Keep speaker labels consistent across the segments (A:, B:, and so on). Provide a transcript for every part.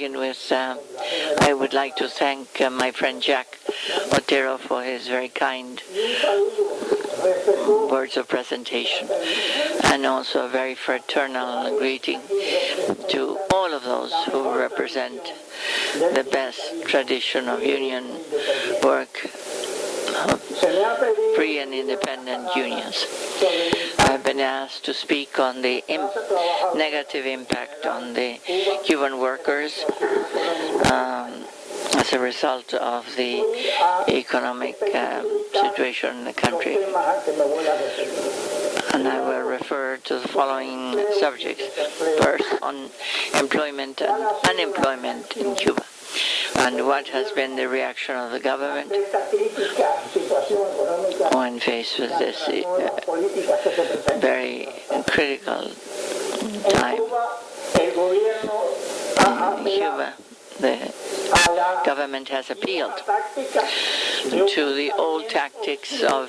A: begin with, I would like to thank my friend Jack Otero for his very kind words of presentation, and also a very fraternal greeting to all of those who represent the best tradition of union work, free and independent unions. I've been asked to speak on the negative impact on the Cuban workers as a result of the economic situation in the country. And I will refer to the following subjects. First, on employment and unemployment in Cuba, and what has been the reaction of the government when faced with this very critical time. In Cuba, the government has appealed to the old tactics of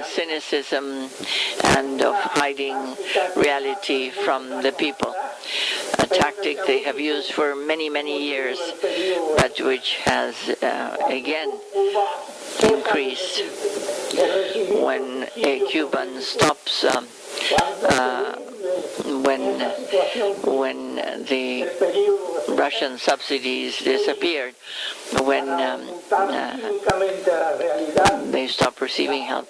A: cynicism and of hiding reality from the people, a tactic they have used for many, many years, but which has again increased when a Cuban stops when the Russian subsidies disappeared, when they stopped receiving help,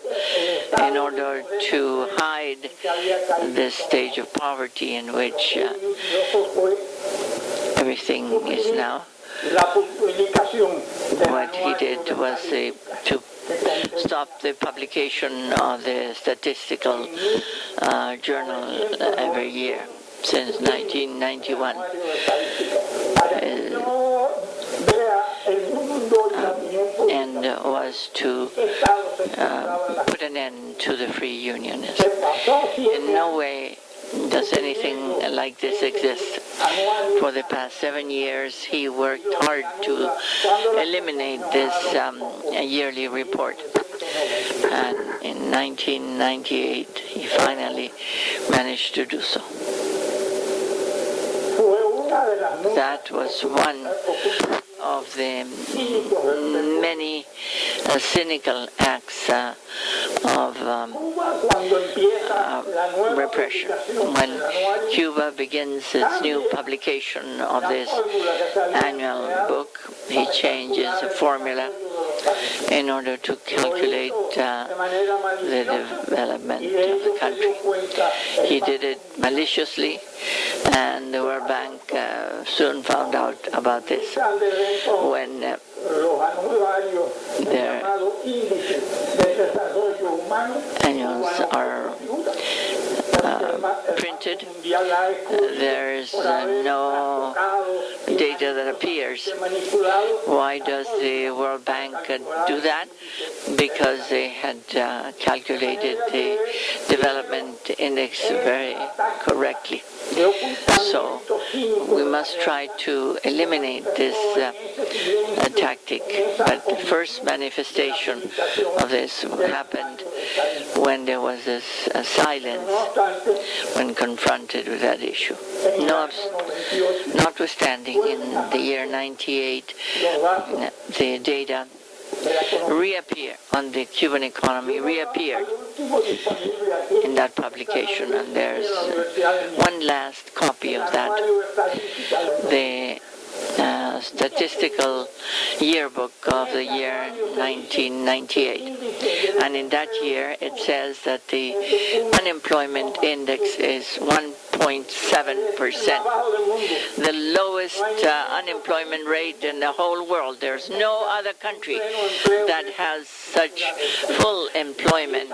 A: in order to hide this stage of poverty in which everything is now. What he did was to stop the publication of the statistical journal every year since 1991. And was to put an end to the free unionism. In no way does anything like this exist. For the past 7 years, he worked hard to eliminate this yearly report. And in 1998, he finally managed to do so. That was one of the many cynical acts of repression. When Cuba begins its new publication of this annual book, he changes the formula in order to calculate the development of the country. He did it maliciously, and the World Bank soon found out about this when their annuals are printed. There is no data that appears. Why does the World Bank do that? Because they had calculated the development index very correctly. So we must try to eliminate this tactic. But the first manifestation of this happened when there was this silence when confronted with that issue. Notwithstanding, in the year 98, the data on the Cuban economy reappeared in that publication, and there's one last copy of that. The statistical yearbook of the year 1998. And in that year, it says that the unemployment index is 1.7%, the lowest unemployment rate in the whole world. There's no other country that has such full employment.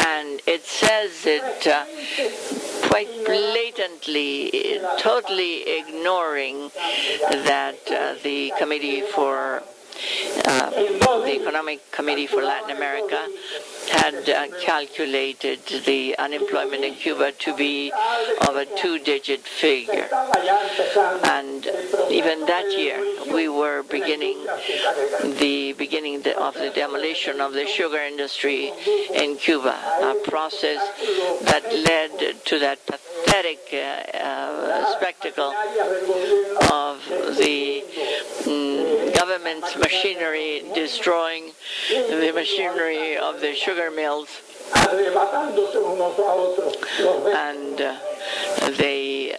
A: And it says it quite blatantly, totally ignoring that the Committee for the Economic Committee for Latin America had calculated the unemployment in Cuba to be of a two-digit figure. And even that year, we were beginning of the demolition of the sugar industry in Cuba, a process that led to that pathetic spectacle of the government's machinery destroying the machinery of the sugar mills, and they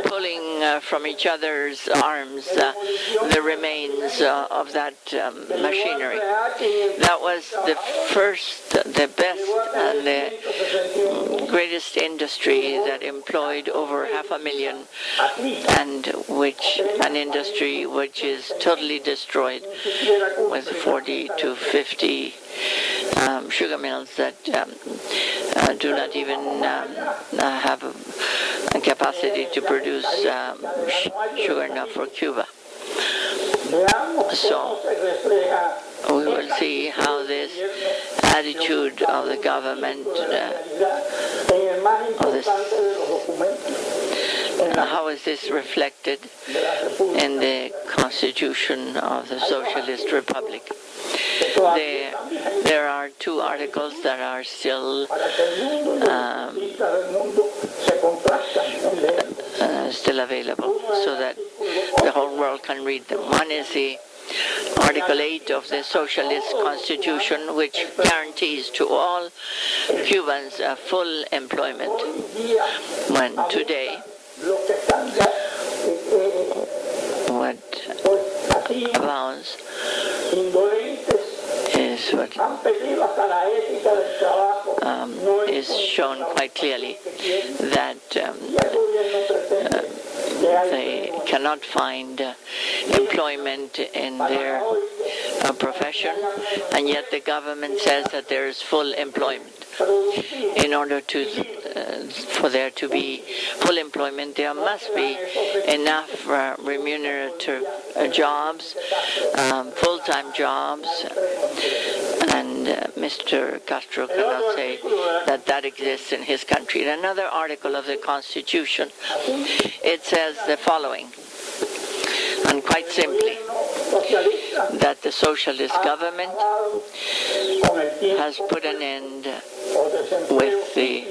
A: pulling from each other's arms the remains of that machinery. That was the first, the best, and the greatest industry that employed over 500,000, and an industry which is totally destroyed with 40 to 50 sugar mills that do not even have a capacity to produce sugar enough for Cuba. So we will see how this attitude of the government, how is this reflected in the Constitution of the Socialist Republic. There are two articles that are still available so that the whole world can read them. One is the Article 8 of the Socialist Constitution, which guarantees to all Cubans full employment, when today what abounds is what is shown quite clearly, that they cannot find employment in their profession, and yet the government says that there is full employment. In order for there to be full employment, there must be enough remunerative jobs, full-time jobs, and Mr. Castro cannot say that that exists in his country. In another article of the Constitution, it says the following, and quite simply, that the socialist government has put an end with the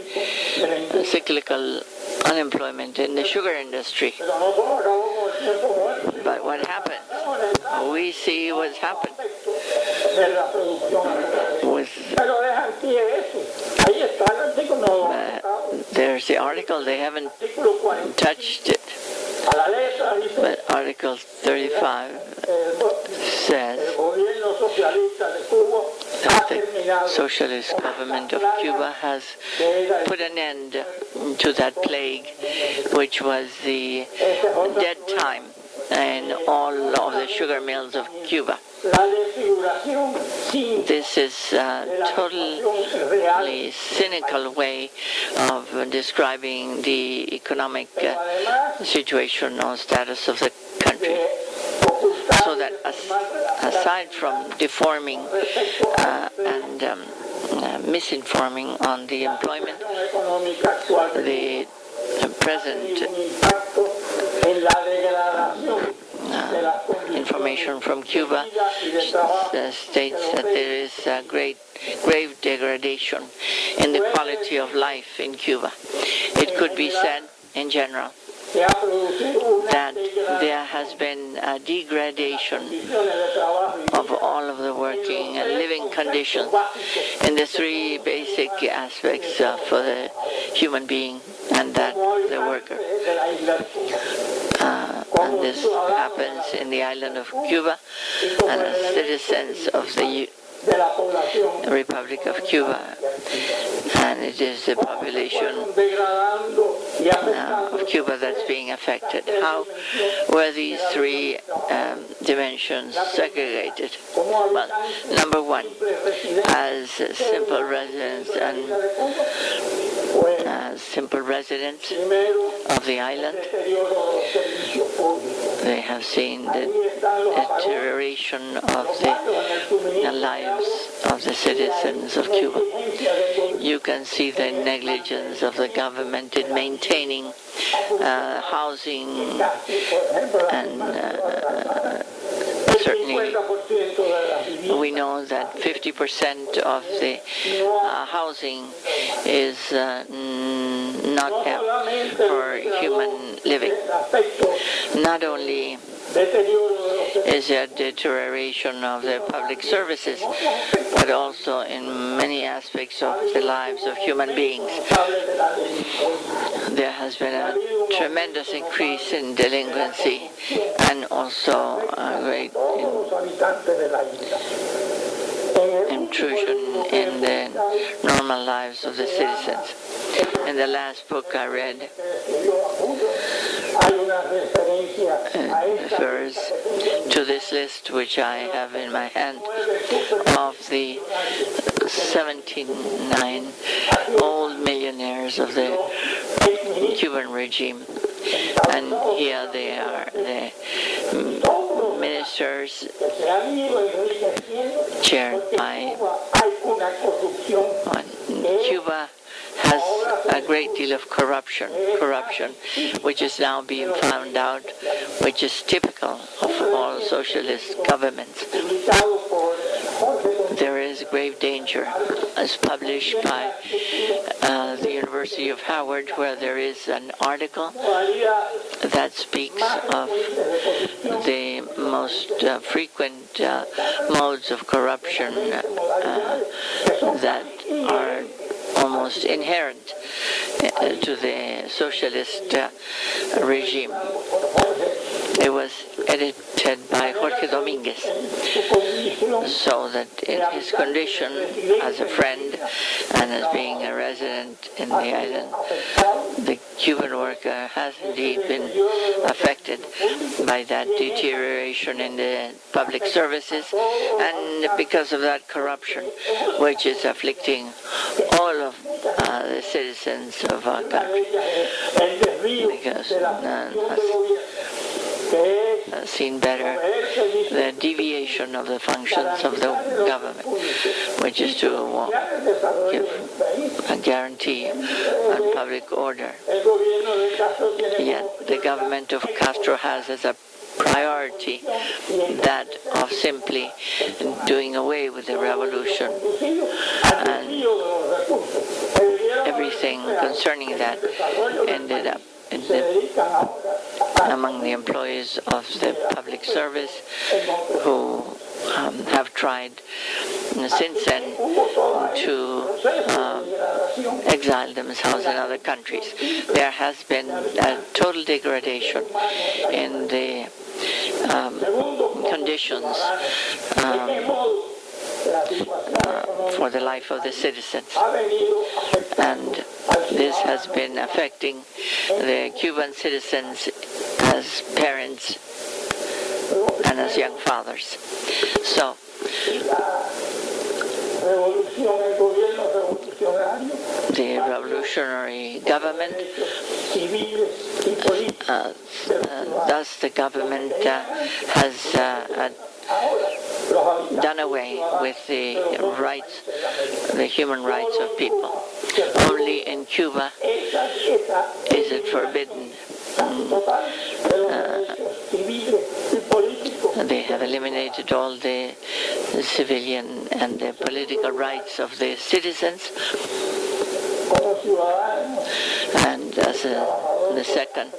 A: cyclical unemployment in the sugar industry. But what happened? We see what's happened with there's the article, they haven't touched it. But Article 35 says that the socialist government of Cuba has put an end to that plague, which was the dead time in all of the sugar mills of Cuba. This is a totally cynical way of describing the economic situation or status of the country. So that aside from deforming and misinforming on the employment, the present information from Cuba states that there is a grave degradation in the quality of life in Cuba. It could be said, in general, that there has been a degradation of all of the working and living conditions in the three basic aspects for the human being and that the worker. And this happens in the island of Cuba, and as citizens of the Republic of Cuba, and it is the population of Cuba that's being affected. How were these three dimensions segregated? Well, number one, as simple residents and as simple residents of the island. They have seen the deterioration of the lives of the citizens of Cuba. You can see the negligence of the government in maintaining housing, and certainly we know that 50% of the housing is not kept for human living. Not only is there deterioration of the public services, but also in many aspects of the lives of human beings. There has been a tremendous increase in delinquency and also a great intrusion in the normal lives of the citizens. In the last book I read, refers to this list which I have in my hand of the 79 old millionaires of the Cuban regime. And here they are, the ministers chaired by Cuba has a great deal of corruption, which is now being found out, which is typical of all socialist governments. There is grave danger, as published by the University of Howard, where there is an article that speaks of the most frequent modes of corruption that are almost inherent to the socialist regime. It was edited by Jorge Dominguez, so that in his condition as a friend and as being a resident in the island, the Cuban worker has indeed been affected by that deterioration in the public services, and because of that corruption, which is afflicting all of the citizens of our country, because none has seen better the deviation of the functions of the government, which is to give a guarantee on public order. Yet the government of Castro has as a priority that of simply doing away with the revolution, and everything concerning that ended up among the employees of the public service, who have tried since then to exile themselves in other countries. There has been a total degradation in the conditions for the life of the citizens, and this has been affecting the Cuban citizens as parents and as young fathers. So the revolutionary government, thus the government has done away with the rights, the human rights of people. Only in Cuba is it forbidden. They have eliminated all the civilian and the political rights of the citizens. And as the second,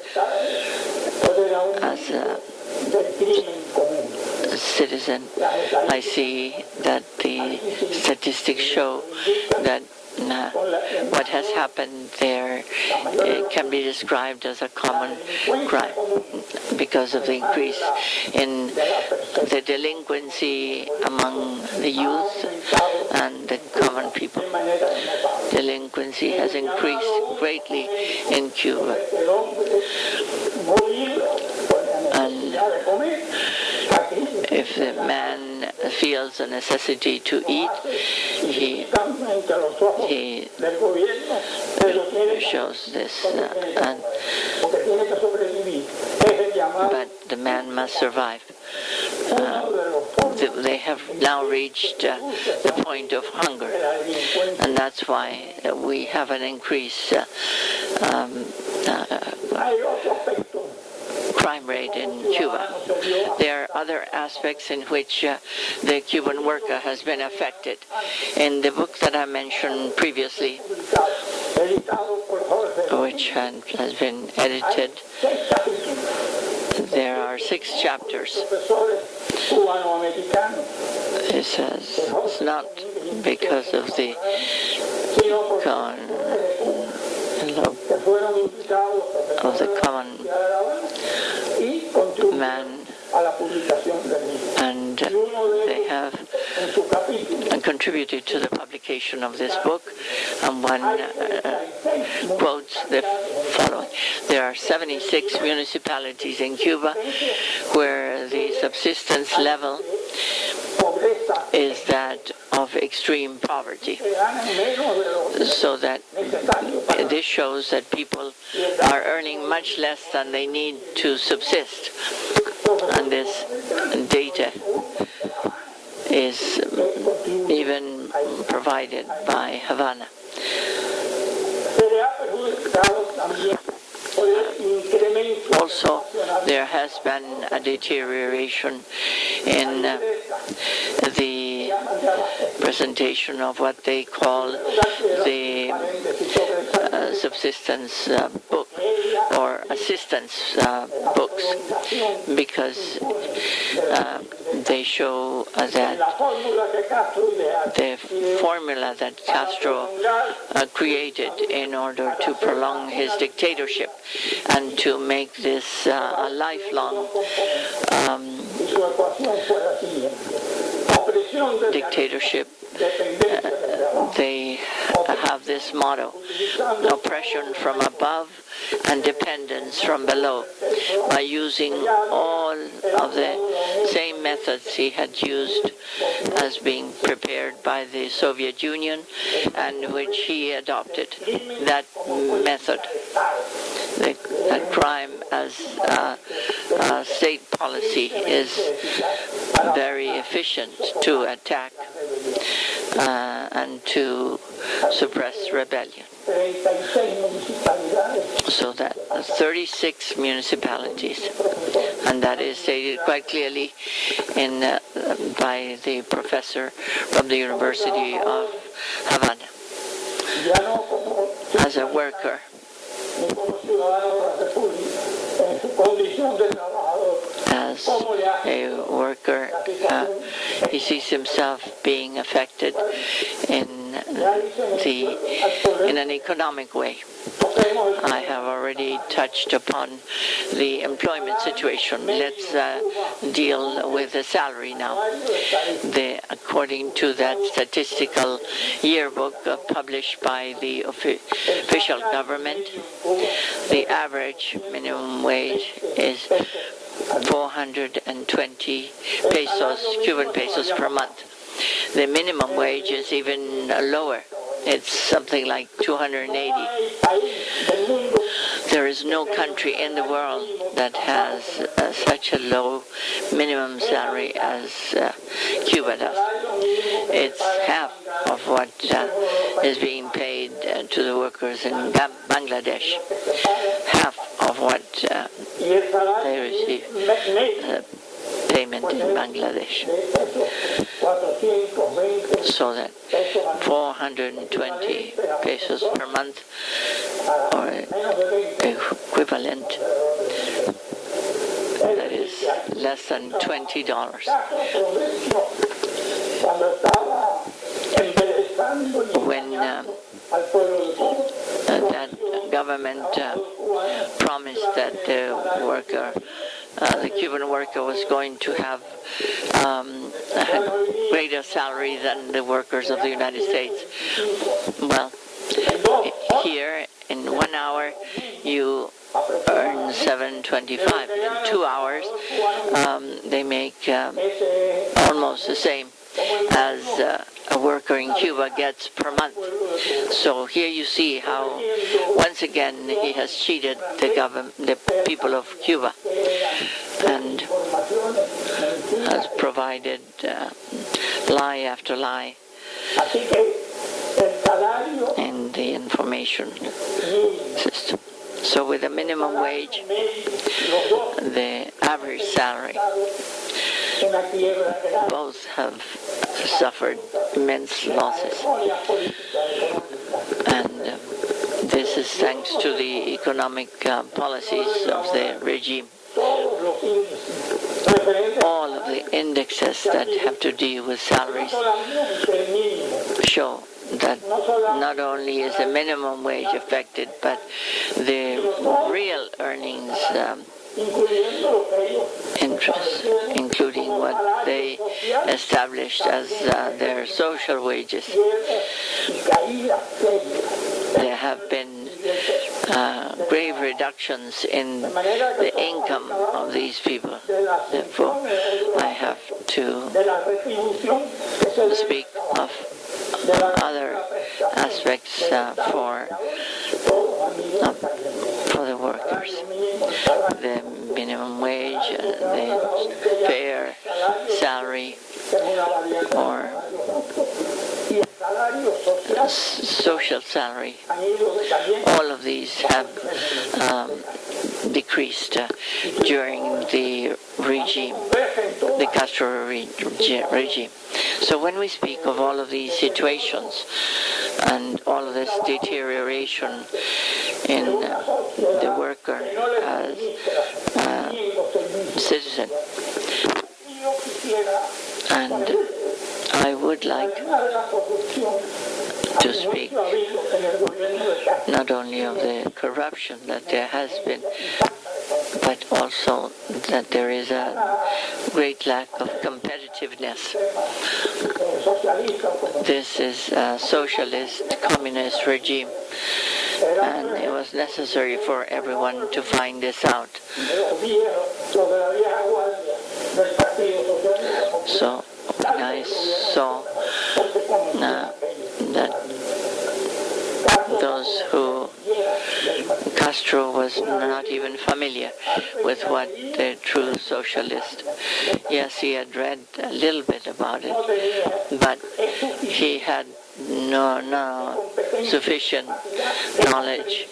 A: as a citizen, I see that the statistics show that what has happened there can be described as a common crime because of the increase in the delinquency among the youth and the common people. Delinquency has increased greatly in Cuba. And if the man feels a necessity to eat. He shows this, but the man must survive. They have now reached the point of hunger, and that's why we have an increase crime rate in Cuba. There are other aspects in which the Cuban worker has been affected. In the book that I mentioned previously, which has been edited, there are 6 chapters. It says it's not because of the common man, and they have contributed to the publication of this book, and one quotes the following: there are 76 municipalities in Cuba where the subsistence level is that of extreme poverty, so that this shows that people are earning much less than they need to subsist, and this data is even provided by Havana. Also, there has been a deterioration in the presentation of what they call the subsistence book or assistance books, because they show that the formula that Castro created in order to prolong his dictatorship and to make this a lifelong dictatorship, they have this motto: oppression from above and dependence from below, by using all of the same methods he had used as being prepared by the Soviet Union and which he adopted. That method, that crime as a state policy, is very efficient to attack and to suppress rebellion. So that 36 municipalities, and that is stated quite clearly in by the professor from the University of Havana. As a worker, he sees himself being affected in an economic way. I have already touched upon the employment situation. Let's deal with the salary now. According to that statistical yearbook published by the official government, the average minimum wage is 420 pesos, Cuban pesos per month. The minimum wage is even lower. It's something like 280. There is no country in the world that has such a low minimum salary as Cuba does. It's half of what is being paid to the workers in Bangladesh. Half of what they receive payment in Bangladesh. So that 420 pesos per month, or equivalent, that is less than $20. When that government promised that the Cuban worker was going to have a greater salary than the workers of the United States. Well, here in 1 hour you earn $7.25. In 2 hours, they make almost the same as a worker in Cuba gets per month. So here you see how, once again, he has cheated the people of Cuba, and has provided lie after lie in the information system. So with a minimum wage, the average salary, both have suffered immense losses. And this is thanks to the economic policies of the regime. All of the indexes that have to deal with salaries show that not only is the minimum wage affected, but the real earnings interest, including what they established as their social wages. There have been grave reductions in the income of these people. Therefore, I have to speak of other aspects for the workers. The minimum wage, the fair salary, or social salary. All of these have decreased during the regime, the Castro regime. So when we speak of all of these situations and all of this deterioration in the worker as a citizen, and I would like to speak not only of the corruption that there has been, but also that there is a great lack of competitiveness. This is a socialist, communist regime, and it was necessary for everyone to find this out. So when I saw that those who Castro was not even familiar with what the true socialist. Yes, he had read a little bit about it, but he had no sufficient knowledge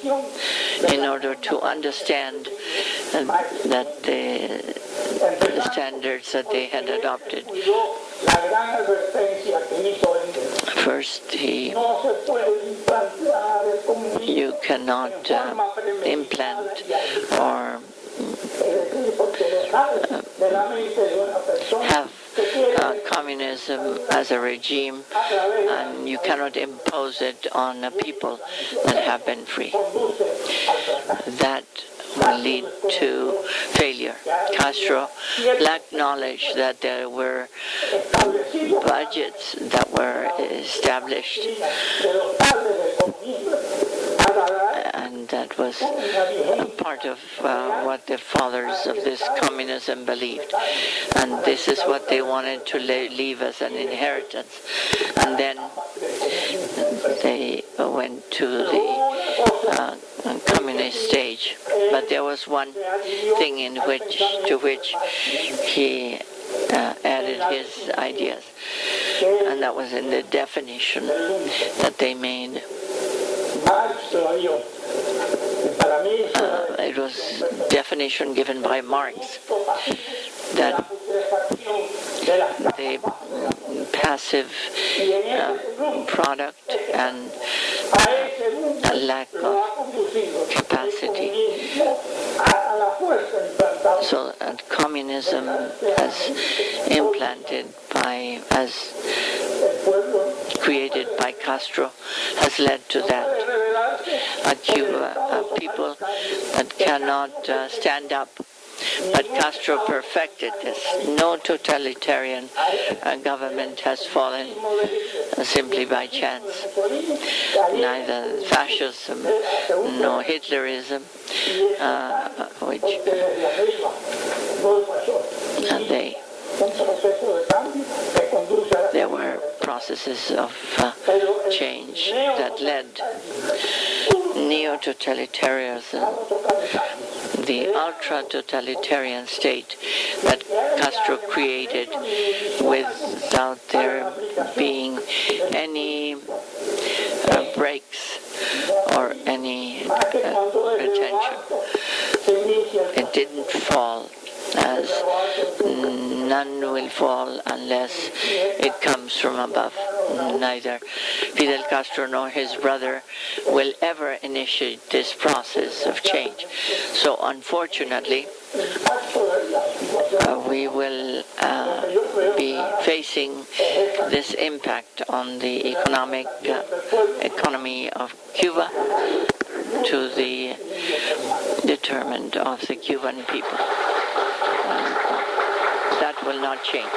A: in order to understand that the standards that they had adopted. First, you cannot implant or have communism as a regime, and you cannot impose it on a people that have been free. That will lead to failure. Castro lacked knowledge that there were budgets that were established, and that was part of what the fathers of this communism believed. And this is what they wanted to leave as an inheritance. And then they went to the communist stage. But there was one thing to which he added his ideas, and that was in the definition that they made. It was definition given by Marx that the passive product and a lack of capacity. So communism as created by Castro, has led to that. A Cuba, people that cannot stand up But Castro perfected this. No totalitarian government has fallen simply by chance. Neither fascism nor Hitlerism, there were processes of change that led neo-totalitarianism, the ultra-totalitarian state that Castro created without there being any breaks or any attention. It didn't fall, as none will fall unless it comes from above. Neither Fidel Castro nor his brother will ever initiate this process of change. So unfortunately, we will be facing this impact on the economy of Cuba, to the determined of the Cuban people. That will not change.